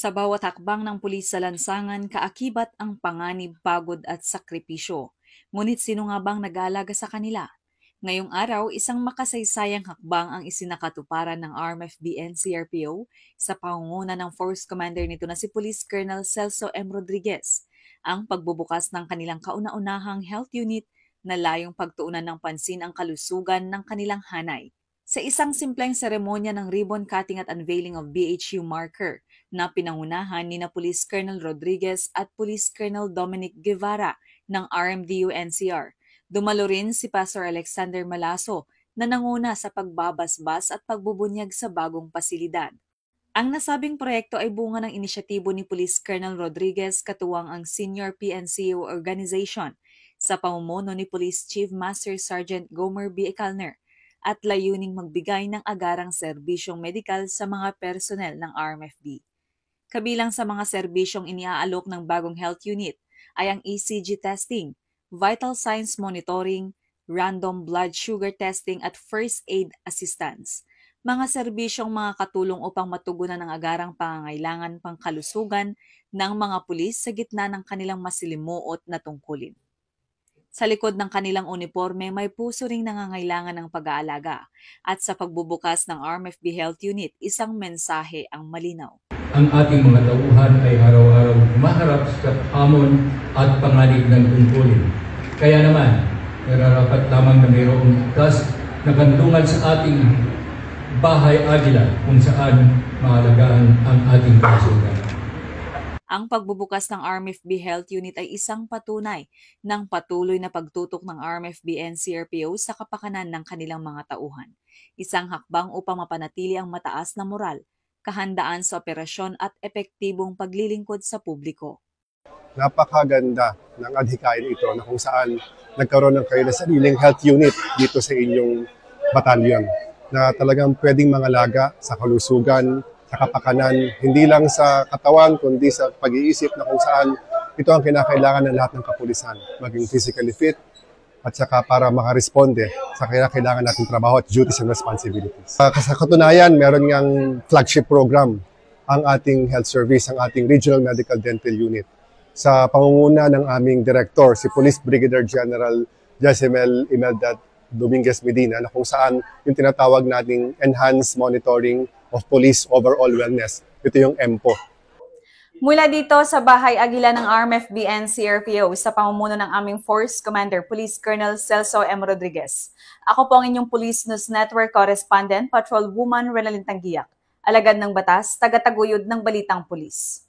Sa bawat hakbang ng pulis sa lansangan, kaakibat ang panganib, pagod at sakripisyo. Ngunit sino nga bang nag-aalaga sa kanila? Ngayong araw, isang makasaysayang hakbang ang isinakatuparan ng RMFB-NCRPO sa pangunguna ng Force Commander nito na si Police Colonel Celso M. Rodriguez, ang pagbubukas ng kanilang kauna-unahang health unit na layong pagtuunan ng pansin ang kalusugan ng kanilang hanay. Sa isang simpleng seremonya ng ribbon cutting at unveiling of BHU marker na pinangunahan ni na Police Colonel Rodriguez at Police Colonel Dominic Guevara ng RMDU-NCR, dumalo rin si Pastor Alexander Malaso na nanguna sa pagbabasbas at pagbubunyag sa bagong pasilidad. Ang nasabing proyekto ay bunga ng inisyatibo ni Police Colonel Rodriguez katuwang ang Senior PNCO Organization sa pamumuno ni Police Chief Master Sergeant Gomer B. Calner at layuning magbigay ng agarang serbisyong medikal sa mga personnel ng RMFB. Kabilang sa mga serbisyong iniaalok ng bagong health unit ay ang ECG testing, vital signs monitoring, random blood sugar testing at first aid assistance. Mga serbisyong mga katulong upang matugunan ang agarang pangangailangan pangkalusugan ng mga pulis sa gitna ng kanilang masilimuot na tungkulin. Sa likod ng kanilang uniforme, may puso ring nangangailangan ng pag-aalaga. At sa pagbubukas ng RMFB Health Unit, isang mensahe ang malinaw. Ang ating mga tauhan ay araw-araw maharap sa hamon at panganib ng tungkulin. Kaya naman, nararapat lamang na mayroong task na kandungan sa ating bahay agila kung saan maalagaan ang ating kalusugan. Ang pagbubukas ng RMFB Health Unit ay isang patunay ng patuloy na pagtutok ng RMFB-NCRPO sa kapakanan ng kanilang mga tauhan. Isang hakbang upang mapanatili ang mataas na moral, kahandaan sa operasyon at epektibong paglilingkod sa publiko. Napakaganda ng adhikain ito na kung saan nagkaroon ng kayo na sariling health unit dito sa inyong batalyon na talagang pwedeng mangalaga sa kalusugan, sa kapakanan, hindi lang sa katawan, kundi sa pag-iisip na kung saan ito ang kinakailangan ng lahat ng kapulisan, maging physically fit at saka para makaresponde sa kinakailangan nating trabaho at duties and responsibilities. Sa katunayan, meron ngang flagship program ang ating health service, ang ating Regional Medical Dental Unit. Sa pangunguna ng aming director, si Police Brigadier General Jacimel Imelda Dominguez Medina, na kung saan yung tinatawag nating Enhanced Monitoring of Police Overall Wellness. Ito yung EMPO. Mula dito sa Bahay Agila ng RMFB-NCRPO sa pamumuno ng aming Force Commander, Police Colonel Celso M. Rodriguez. Ako po ang inyong Police News Network Correspondent, Patrol Woman Renalyn Tanggiak, alagad ng batas, tagataguyod ng Balitang Pulis.